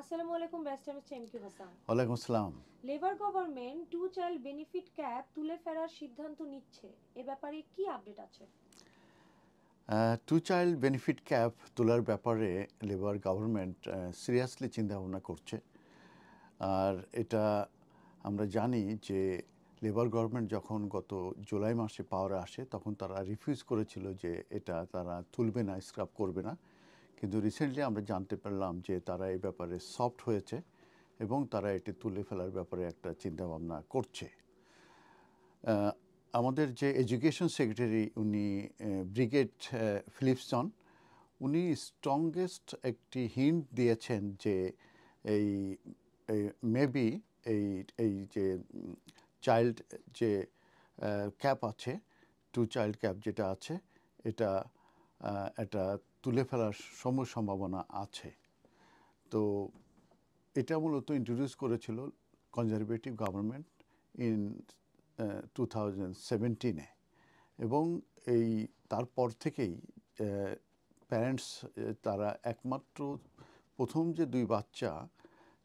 আসসালামু আলাইকুম barrister mister M K Hasan. ওয়ালাইকুম আসসালাম। Labour government to child benefit cap তুলে ফেলার সিদ্ধান্ত নিচ্ছে, এ ব্যাপারে কি আপডেট আছে? টু চাইল্ড বেনিফিট ক্যাপ তোলার ব্যাপারে লেবার গভর্নমেন্ট সিরিয়াসলি চিন্তাভাবনা করছে। আর এটা আমরা জানি যে লেবার গভর্নমেন্ট যখন গত জুলাই মাসে পাওয়ারে আসে তখন তারা রিফিউজ করেছিল যে এটা তারা তুলবে না, স্ক্রাপ করবে না। কিন্তু রিসেন্টলি আমরা জানতে পারলাম যে তারা এই ব্যাপারে সফট হয়েছে এবং তারা এটি তুলে ফেলার ব্যাপারে একটা চিন্তাভাবনা করছে। আমাদের যে এডুকেশন সেক্রেটারি উনি ব্রিগেড ফিলিপসন, উনি স্ট্রংগেস্ট একটি হিন্ট দিয়েছেন যে এই মেবি এই এই যে চাইল্ড যে ক্যাপ আছে, টু চাইল্ড ক্যাপ যেটা আছে, এটা এটা তুলে ফেলার সম্ভাবনা আছে। তো এটা মূলত ইন্ট্রোডিউস করেছিল কনজারভেটিভ গভর্নমেন্ট ইন 2017-এ এবং এই তারপর থেকেই প্যারেন্টস তারা একমাত্র প্রথম যে দুই বাচ্চা,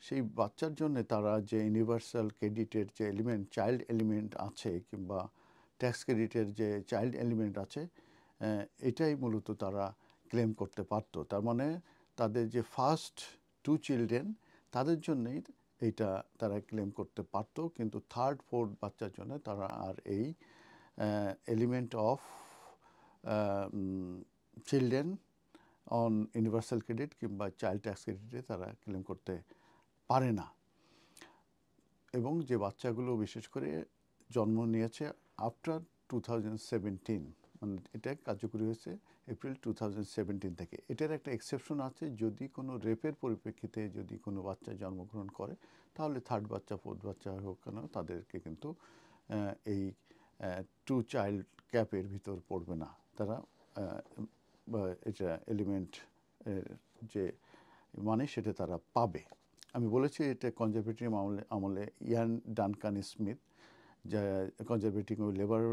সেই বাচ্চার জন্য তারা যে ইউনিভার্সাল ক্রেডিটের যে এলিমেন্ট, চাইল্ড এলিমেন্ট আছে কিংবা ট্যাক্স ক্রেডিটের যে চাইল্ড এলিমেন্ট আছে, এটাই মূলত তারা ক্লেম করতে পারত। তার মানে তাদের যে ফার্স্ট টু চিলড্রেন তাদের জন্যই এইটা তারা ক্লেম করতে পারত, কিন্তু থার্ড ফোর্থ বাচ্চার জন্য তারা আর এই element of children on universal credit কিংবা চাইল্ড ট্যাক্স ক্রেডিটে তারা ক্লেম করতে পারে না। এবং যে বাচ্চাগুলো বিশেষ করে জন্ম নিয়েছে আফটার 2017, মানে এটা কার্যকরী হয়েছে এপ্রিল 2017 থেকে। এটার একটা এক্সেপশন আছে, যদি কোনো রেপের পরিপ্রেক্ষিতে যদি কোনো বাচ্চা জন্মগ্রহণ করে তাহলে থার্ড বাচ্চা ফোর্থ বাচ্চা হোক কেন তাদেরকে কিন্তু এই টু চাইল্ড ক্যাপের ভিতর পড়বে না। তারা এটা এলিমেন্ট যে মানে সেটা তারা পাবে। আমি বলেছি এটা কনজারভেটিভ আমলে ইয়ান ডানকান স্মিথ, যা কনজারভেটিভ লেবার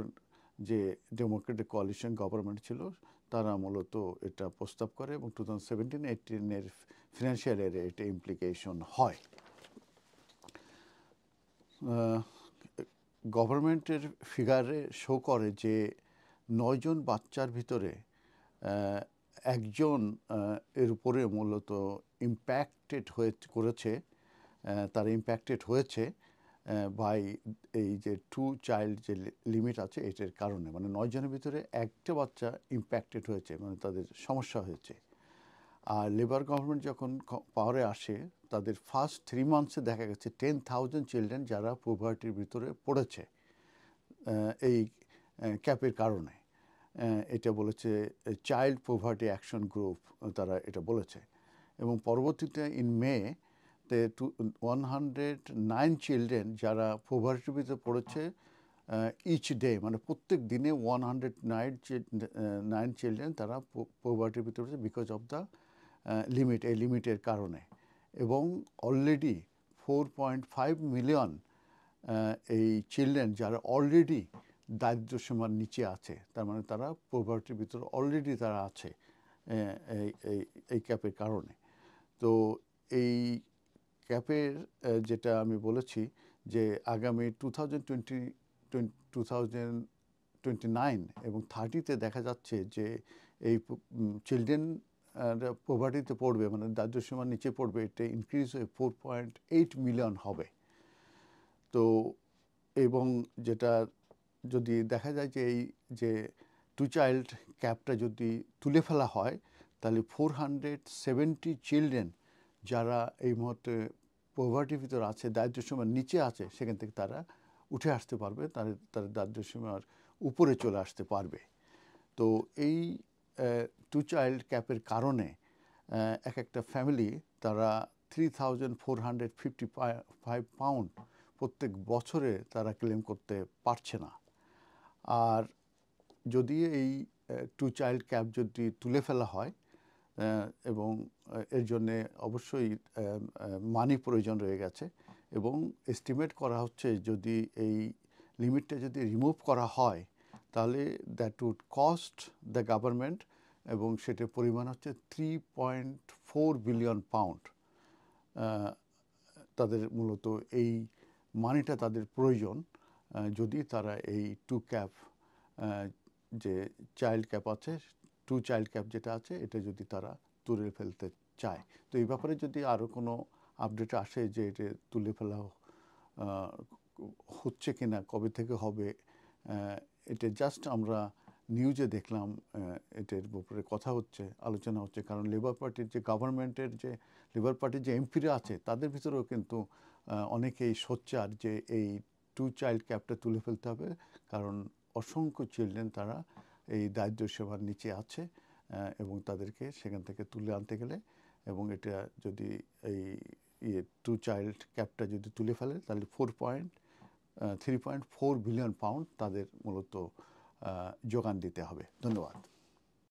যে ডেমোক্রেটিক কোয়ালিশন গভর্নমেন্ট ছিল, তারা মূলত এটা প্রস্তাব করে এবং 2017-18 ফিনান্সিয়াল ইয়ারে এটা ইমপ্লিকেশন হয়। গভর্নমেন্টের ফিগারে শো করে যে 9 জন বাচ্চার ভিতরে একজন এর উপরে মূলত ইম্প্যাক্টেড করেছে, তারা ইম্প্যাক্টেড হয়েছে বাই এই যে টু চাইল্ড যে লিমিট আছে এটার কারণে। মানে 9 জনের ভিতরে একটা বাচ্চা ইম্প্যাক্টেড হয়েছে, মানে তাদের সমস্যা হয়েছে। আর লেবার গভর্নমেন্ট যখন পাওয়ারে আসে তাদের ফার্স্ট 3 মান্থসে দেখা গেছে 10,000 চিলড্রেন যারা পভার্টির ভিতরে পড়েছে এই ক্যাপের কারণে। এটা বলেছে চাইল্ড পভার্টি অ্যাকশন গ্রুপ, তারা এটা বলেছে। এবং পরবর্তীতে ইন মে তে 109 চিলড্রেন যারা পভার্টির ভিতরে পড়েছে ইচ ডে, মানে প্রত্যেক দিনে 109 চিলড্রেন তারা পভার্টির ভিতরে পড়েছে বিকজ অফ দ্য লিমিট, এই লিমিটের কারণে। এবং অলরেডি 4.5 মিলিয়ন এই চিলড্রেন যারা অলরেডি দারিদ্র্যসীমার নিচে আছে, তার মানে তারা পভার্টির ভিতরে অলরেডি তারা আছে এই ক্যাপের কারণে। তো এই ক্যাপের যেটা আমি বলেছি যে আগামী 2029 এবং 30-তে দেখা যাচ্ছে যে এই চিলড্রেন পভার্টিতে পড়বে, মানে দারিদ্র্যসীমার নিচে পড়বে, এটা ইনক্রিজ হয়ে 4.8 মিলিয়ন হবে। তো এবং যেটা যদি দেখা যায় যে এই যে টু চাইল্ড ক্যাপটা যদি তুলে ফেলা হয় তাহলে 470 চিলড্রেন যারা এই মুহূর্তে পভার্টির ভিতর আছে, দারিদ্র্যসীমার নিচে আছে, সেখান থেকে তারা উঠে আসতে পারবে, তারা দারিদ্র্যসীমার উপরে চলে আসতে পারবে। তো এই টু চাইল্ড ক্যাপের কারণে এক একটা ফ্যামিলি তারা 3,455 পাউন্ড প্রত্যেক বছরে তারা ক্লেম করতে পারছে না। আর যদি এই টু চাইল্ড ক্যাপ যদি তুলে ফেলা হয় এবং এর জন্যে অবশ্যই মানি প্রয়োজন রয়ে গেছে, এবং এস্টিমেট করা হচ্ছে যদি এই লিমিটটা যদি রিমুভ করা হয় তাহলে that would cost the government, এবং সেটার পরিমাণ হচ্ছে 3.4 বিলিয়ন পাউন্ড। তাদের মূলত এই মানিটা তাদের প্রয়োজন যদি তারা এই টু ক্যাপ যে চাইল্ড ক্যাপ আছে, টু চাইল্ড ক্যাপ যেটা আছে, এটা যদি তারা তুলে ফেলতে চায়। তো এই ব্যাপারে যদি আরও কোনো আপডেট আসে যে এটা তুলে ফেলা হচ্ছে কিনা, কবে থেকে হবে, এটা জাস্ট আমরা নিউজে দেখলাম, এটার ব্যাপারে কথা হচ্ছে, আলোচনা হচ্ছে। কারণ লেবার পার্টির যে গভর্নমেন্টের যে লেবার পার্টির যে এমপিরা আছে তাদের ভিতরেও কিন্তু অনেকেই সোচ্চার যে এই টু চাইল্ড ক্যাপটা তুলে ফেলতে হবে, কারণ অসংখ্য চিলড্রেন তারা এই দারিদ্র সেবার নিচে আছে এবং তাদেরকে সেখান থেকে তুলে আনতে গেলে, এবং এটা যদি এই টু চাইল্ড ক্যাপটা যদি তুলে ফেলে তাহলে 3.4 বিলিয়ন পাউন্ড তাদের মূলত যোগান দিতে হবে। ধন্যবাদ।